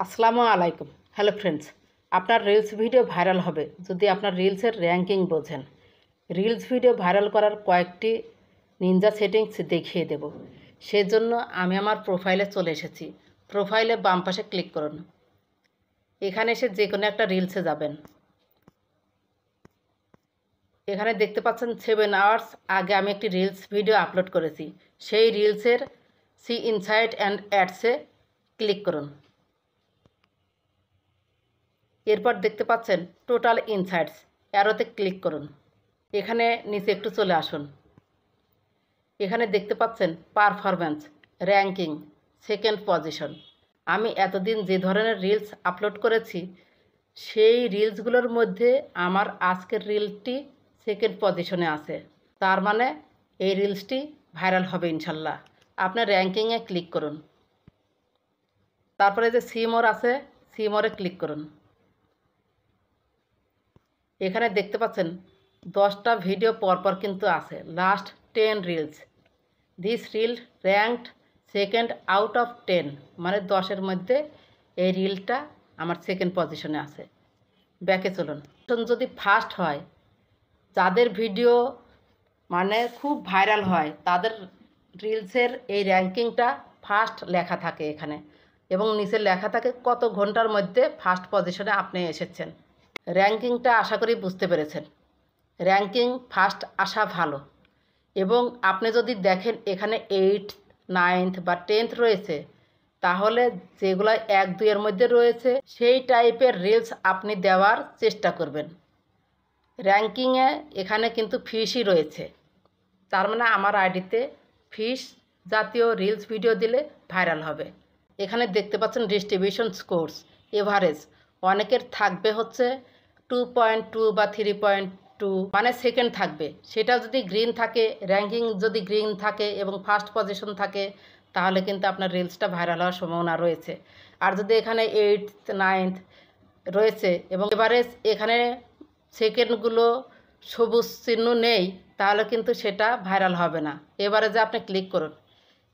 আসসালামু আলাইকুম। Hello friends, আপনার রিলস ভিডিও ভাইরাল হবে যদি আপনার রিলসের র্যাঙ্কিং বোঝেন। রিলস ভিডিও ভাইরাল করার কয়েকটি নিনজা সেটিংস দেখিয়ে দেব। সেজন্য আমি আমার প্রোফাইলে চলে এসেছি। প্রোফাইলে বাম পাশে ক্লিক করুন। এখানে এসে যে কোনো একটা রিলসে যাবেন। এখানে দেখতে পাচ্ছেন 7 আওয়ার্স আগে আমি একটি রিলস ভিডিও আপলোড করেছি। সেই রিলসের সি ইনসাইট অ্যান্ড অ্যাডসে ক্লিক করুন। এরপর দেখতে পাচ্ছেন টোটাল ইনসাইটস, অ্যারোতে ক্লিক করুন। এখানে নিচে একটু চলে আসুন। এখানে দেখতে পাচ্ছেন পারফরম্যান্স, র্যাঙ্কিং, সেকেন্ড পজিশন। আমি এতদিন যে ধরনের রিলস আপলোড করেছি সেই রিলসগুলোর মধ্যে আমার আজকের রিলটি সেকেন্ড পজিশনে আছে। তার মানে এই রিলসটি ভাইরাল হবে ইনশাল্লাহ। আপনার র্যাঙ্কিংয়ে ক্লিক করুন। তারপরে যে সি মোর আছে, সি মোরে ক্লিক করুন। এখানে দেখতে পাচ্ছেন 10টা ভিডিও পরপর কিন্তু আছে। Last 10 reels, this reel ranked second out of 10, মানে 10-এর মধ্যে এই রিলটা আমার সেকেন্ড পজিশনে আছে। ব্যাকে চলুন। যদি ফার্স্ট হয়, যাদের ভিডিও মানে খুব ভাইরাল হয় তাদের রিলসের এই র্যাঙ্কিংটা ফার্স্ট লেখা থাকে এখানে, এবং নিচে লেখা থাকে কত ঘন্টার মধ্যে ফার্স্ট পজিশনে আপনি এসেছেন। র্যাঙ্কিংটা আশা করি বুঝতে পেরেছেন। র্যাঙ্কিং ফার্স্ট আসা ভালো, এবং আপনি যদি দেখেন এখানে 8, 9 বা 10 রয়েছে, তাহলে যেগুলো 1, 2-এর মধ্যে রয়েছে সেই টাইপের রিলস আপনি দেওয়ার চেষ্টা করবেন। র্যাঙ্কিংয়ে এখানে কিন্তু ফিশই রয়েছে, তার মানে আমার আইডিতে ফিশ জাতীয় রিলস ভিডিও দিলে ভাইরাল হবে। এখানে দেখতে পাচ্ছেন ডিস্ট্রিবিউশন স্কোরস, এভারেজ অনেকের থাকবে হচ্ছে 2.2 বা 3.2, মানে সেকেন্ড থাকবে। সেটা যদি গ্রিন থাকে, র্যাঙ্কিং যদি গ্রিন থাকে এবং ফার্স্ট পজিশন থাকে, তাহলে কিন্তু আপনার রিলসটা ভাইরাল হওয়ার সম্ভাবনা রয়েছে। আর যদি এখানে 8, 9 রয়েছে এবং এভারেজ এখানে সেকেন্ডগুলো সবুজ চিহ্ন নেই, তাহলে কিন্তু সেটা ভাইরাল হবে না। এভারেজে আপনি ক্লিক করুন।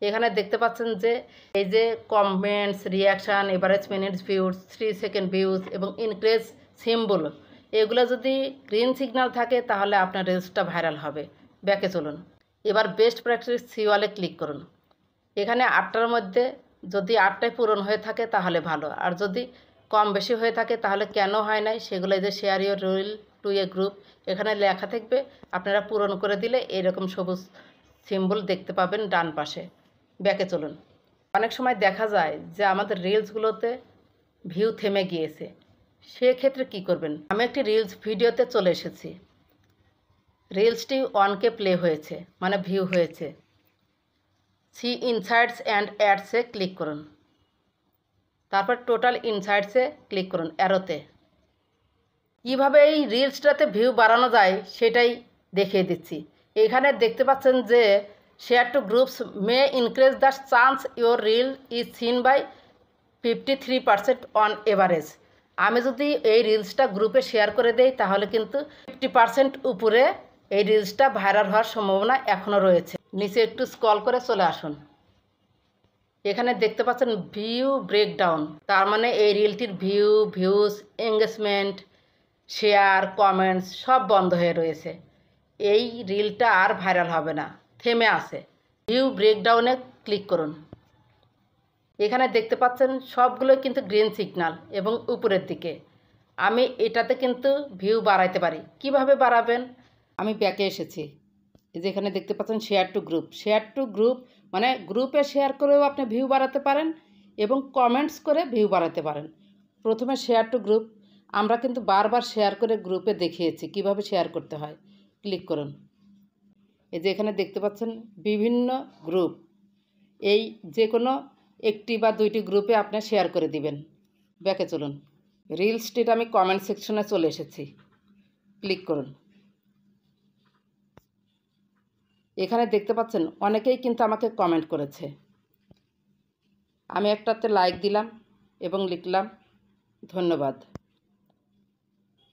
এখানে দেখতে পাচ্ছেন যে এই যে comments, reaction, average minutes views, 3 second views এবং ইনক্রিজ সিম্বল, এগুলো যদি গ্রিন সিগন্যাল থাকে তাহলে আপনার রিলসটা ভাইরাল হবে। ব্যাকে চলুন। এবার বেস্ট প্র্যাকটিস সিওয়ালে ক্লিক করুন। এখানে 8টার মধ্যে যদি 8টাই পূরণ হয়ে থাকে তাহলে ভালো, আর যদি কম বেশি হয়ে থাকে তাহলে কেন হয় নাই সেগুলো যে share your reel two A group, এখানে লেখা থাকবে। আপনারা পূরণ করে দিলে এরকম সবুজ সিম্বল দেখতে পাবেন ডান পাশে। ব্যাকে চলুন। অনেক সময় দেখা যায় যে আমাদের রিলসগুলোতে ভিউ থেমে গিয়েছে, সেক্ষেত্রে কি করবেন? আমি একটি রিলস ভিডিওতে চলে এসেছি। রিলসটি 1K প্লে হয়েছে, মানে ভিউ হয়েছে। সি ইনসাইটস অ্যান্ড অ্যাডসে ক্লিক করুন। তারপর টোটাল ইনসাইটসে ক্লিক করুন অ্যারোতে। কীভাবে এই রিলসটাতে ভিউ বাড়ানো যায় সেটাই দেখিয়ে দিচ্ছি। এখানে দেখতে পাচ্ছেন যে share to groups may increase the chance your reel is seen by 53% on average. আমি যদি এই রিলসটা গ্রুপে শেয়ার করে দেই তাহলে কিন্তু 50% উপরে এই রিলসটা ভাইরাল হওয়ার সম্ভাবনা এখনও রয়েছে। নিচে একটু স্ক্রল করে চলে আসুন। এখানে দেখতে পাচ্ছেন ভিউ ব্রেকডাউন, তার মানে এই রিলটির ভিউজ, এঙ্গেজমেন্ট, শেয়ার, কমেন্টস সব বন্ধ হয়ে রয়েছে। এই রিলটা আর ভাইরাল হবে না, থেমে আছে। ভিউ ব্রেকডাউনে ক্লিক করুন। এখানে দেখতে পাচ্ছেন সবগুলো কিন্তু গ্রিন সিগন্যাল এবং উপরের দিকে। আমি এটাতে কিন্তু ভিউ বাড়াইতে পারি। কিভাবে বাড়াবেন? আমি ব্যাকে এসেছি। যেখানে দেখতে পাচ্ছেন share two group, share two group মানে গ্রুপে শেয়ার করেও আপনি ভিউ বাড়াতে পারেন এবং কমেন্টস করে ভিউ বাড়াতে পারেন। প্রথমে শেয়ার টু গ্রুপ, আমরা কিন্তু বারবার শেয়ার করে গ্রুপে দেখিয়েছি কিভাবে শেয়ার করতে হয়। ক্লিক করুন। এই যে এখানে দেখতে পাচ্ছেন বিভিন্ন গ্রুপ, এই যে কোনো একটি বা 2টি গ্রুপে আপনি শেয়ার করে দিবেন। ব্যাকে চলুন। রিলসটিটা আমি কমেন্ট সেকশনে চলে এসেছি। ক্লিক করুন। এখানে দেখতে পাচ্ছেন অনেকেই কিন্তু আমাকে কমেন্ট করেছে। আমি একটাতে লাইক দিলাম এবং লিখলাম ধন্যবাদ,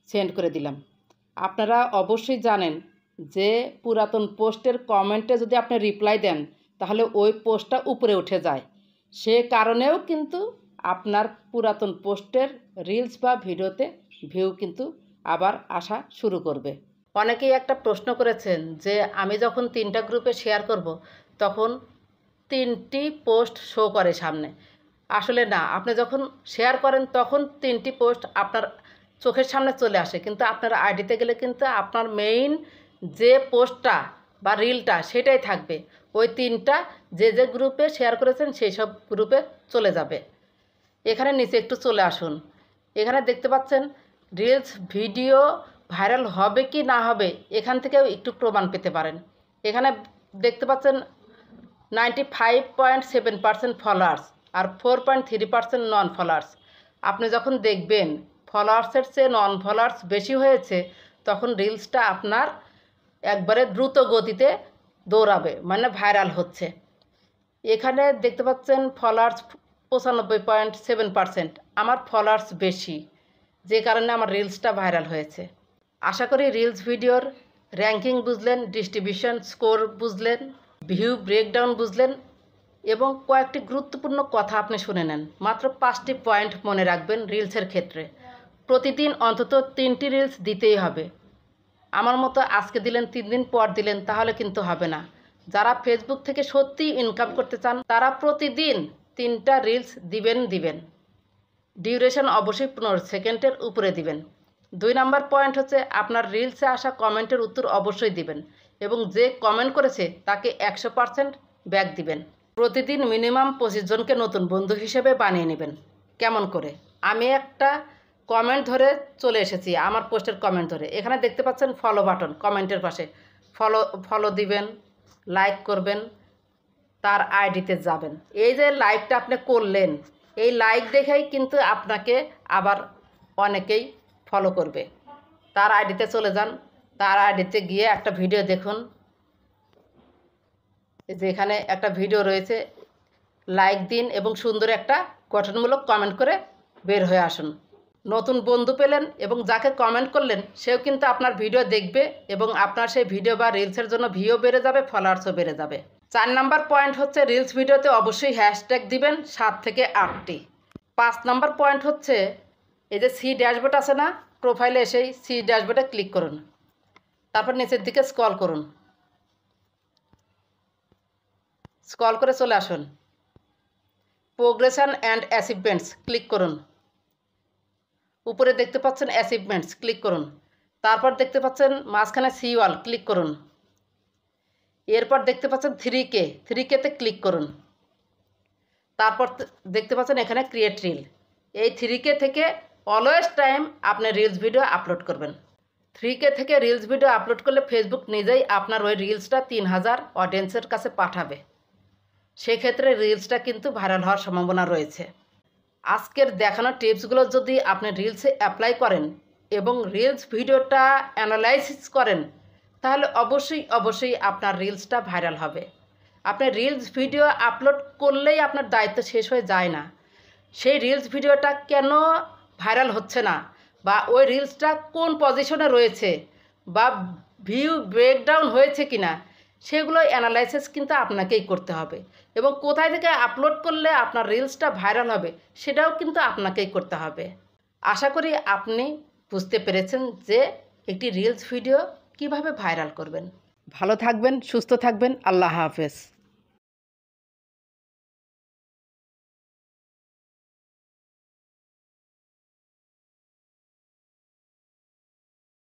সেন্ড করে দিলাম। আপনারা অবশ্যই জানেন যে পুরাতন পোস্টের কমেন্টে যদি আপনি রিপ্লাই দেন তাহলে ওই পোস্টটা উপরে উঠে যায়। সে কারণেও কিন্তু আপনার পুরাতন পোস্টের রিলস বা ভিডিওতে ভিউ কিন্তু আবার আসা শুরু করবে। অনেকেই একটা প্রশ্ন করেছেন যে আমি যখন 3টা গ্রুপে শেয়ার করব তখন 3টি পোস্ট শো করে সামনে। আসলে না, আপনি যখন শেয়ার করেন তখন 3টি পোস্ট আপনার চোখের সামনে চলে আসে, কিন্তু আপনার আইডিতে গেলে কিন্তু আপনার মেইন যে পোস্টটা বা রিলটা সেটাই থাকবে। ওই 3টা যে যে গ্রুপে শেয়ার করেছেন সেই সব গ্রুপে চলে যাবে। এখানে নিচে একটু চলে আসুন। এখানে দেখতে পাচ্ছেন রিলস ভিডিও ভাইরাল হবে কি না হবে এখান থেকেও একটু প্রমাণ পেতে পারেন। এখানে দেখতে পাচ্ছেন 95.7% ফলোয়ার্স আর 4.3% নন ফলোয়ার্স। আপনি যখন দেখবেন ফলোয়ার্সের চেয়ে নন ফলোয়ার্স বেশি হয়েছে তখন রিলসটা আপনার একবারে দ্রুত গতিতে দৌড়াবে, মানে ভাইরাল হচ্ছে। এখানে দেখতে পাচ্ছেন ফলোয়ার্স 95.7%। আমার ফলোয়ার্স বেশি, যে কারণে আমার রিলসটা ভাইরাল হয়েছে। আশা করি রিলস ভিডিওর র্যাঙ্কিং বুঝলেন, ডিস্ট্রিবিউশন স্কোর বুঝলেন, ভিউ ব্রেকডাউন বুঝলেন এবং কয়েকটি গুরুত্বপূর্ণ কথা আপনি শুনে নেন। মাত্র 5টি পয়েন্ট মনে রাখবেন রিলসের ক্ষেত্রে। প্রতিদিন অন্তত 3টি রিলস দিতেই হবে। আমার মতো আজকে দিলেন, 3 দিন পর দিলেন, তাহলে কিন্তু হবে না। যারা ফেসবুক থেকে সত্যিই ইনকাম করতে চান তারা প্রতিদিন 3টা রিলস দিবেন। ডিউরেশন অবশ্যই 15 সেকেন্ডের উপরে দিবেন। 2 নাম্বার পয়েন্ট হচ্ছে আপনার রিলসে আসা কমেন্টের উত্তর অবশ্যই দিবেন এবং যে কমেন্ট করেছে তাকে 100% ব্যাক দিবেন। প্রতিদিন মিনিমাম 25 জনকে নতুন বন্ধু হিসেবে বানিয়ে নেবেন। কেমন করে? আমি একটা কমেন্ট ধরে চলে এসেছি, আমার পোস্টের কমেন্ট ধরে। এখানে দেখতে পাচ্ছেন ফলো বাটন কমেন্টের পাশে। ফলো দিবেন, লাইক করবেন, তার আইডিতে যাবেন। এই যে লাইকটা আপনি করলেন, এই লাইক দেখেই কিন্তু আপনাকে আবার অনেকেই ফলো করবে। তার আইডিতে চলে যান, তার আইডিতে গিয়ে একটা ভিডিও দেখুন। যেখানে একটা ভিডিও রয়েছে, লাইক দিন এবং সুন্দর একটা গঠনমূলক কমেন্ট করে বের হয়ে আসুন। নতুন বন্ধু পেলেন এবং যাকে কমেন্ট করলেন সেও কিন্তু আপনার ভিডিও দেখবে এবং আপনার সেই ভিডিও বা রিলসের জন্য ভিউ বেড়ে যাবে, ফলোয়ার্সও বেড়ে যাবে। 4 নাম্বার পয়েন্ট হচ্ছে রিলস ভিডিওতে অবশ্যই হ্যাশট্যাগ দিবেন 7 থেকে 8টি। 5 নাম্বার পয়েন্ট হচ্ছে এই যে সি ড্যাশবোর্ড আছে না, প্রোফাইলে এসেই সি ড্যাশবোর্ডে ক্লিক করুন, তারপর নিচের দিকে স্ক্রল করুন, স্ক্রল করে চলে আসুন, প্রোগ্রেশন অ্যান্ড অ্যাচিভমেন্টস ক্লিক করুন। উপরে দেখতে পাচ্ছেন অ্যাচিভমেন্টস, ক্লিক করুন। তারপর দেখতে পাচ্ছেন মাঝখানে সি ওয়াল, ক্লিক করুন। এরপর দেখতে পাচ্ছেন 3K তে ক্লিক করুন। তারপর দেখতে পাচ্ছেন এখানে ক্রিয়েট রিল। এই 3K থেকে অলওয়েজ টাইম আপনি রিলস ভিডিও আপলোড করবেন। 3K থেকে রিলস ভিডিও আপলোড করলে ফেসবুক নিজেই আপনার ওই রিলসটা 3000 অডিয়েন্সের কাছে পাঠাবে। সেক্ষেত্রে রিলসটা কিন্তু ভাইরাল হওয়ার সম্ভাবনা রয়েছে। আজকের দেখানো টিপসগুলো যদি আপনি রিলসে অ্যাপ্লাই করেন এবং রিলস ভিডিওটা অ্যানালাইসিস করেন তাহলে অবশ্যই আপনার রিলসটা ভাইরাল হবে। আপনি রিলস ভিডিও আপলোড করলেই আপনার দায়িত্ব শেষ হয়ে যায় না। সেই রিলস ভিডিওটা কেন ভাইরাল হচ্ছে না বা ওই রিলসটা কোন পজিশনে রয়েছে বা ভিউ ব্রেকডাউন হয়েছে কিনা সেগুলো অ্যানালাইসিস কিন্তু আপনাকেই করতে হবে এবং কোথায় থেকে আপলোড করলে আপনার রিলসটা ভাইরাল হবে সেটাও কিন্তু আপনাকেই করতে হবে। আশা করি আপনি বুঝতে পেরেছেন যে একটি রিলস ভিডিও কিভাবে ভাইরাল করবেন। ভালো থাকবেন, সুস্থ থাকবেন। আল্লাহ হাফেজ।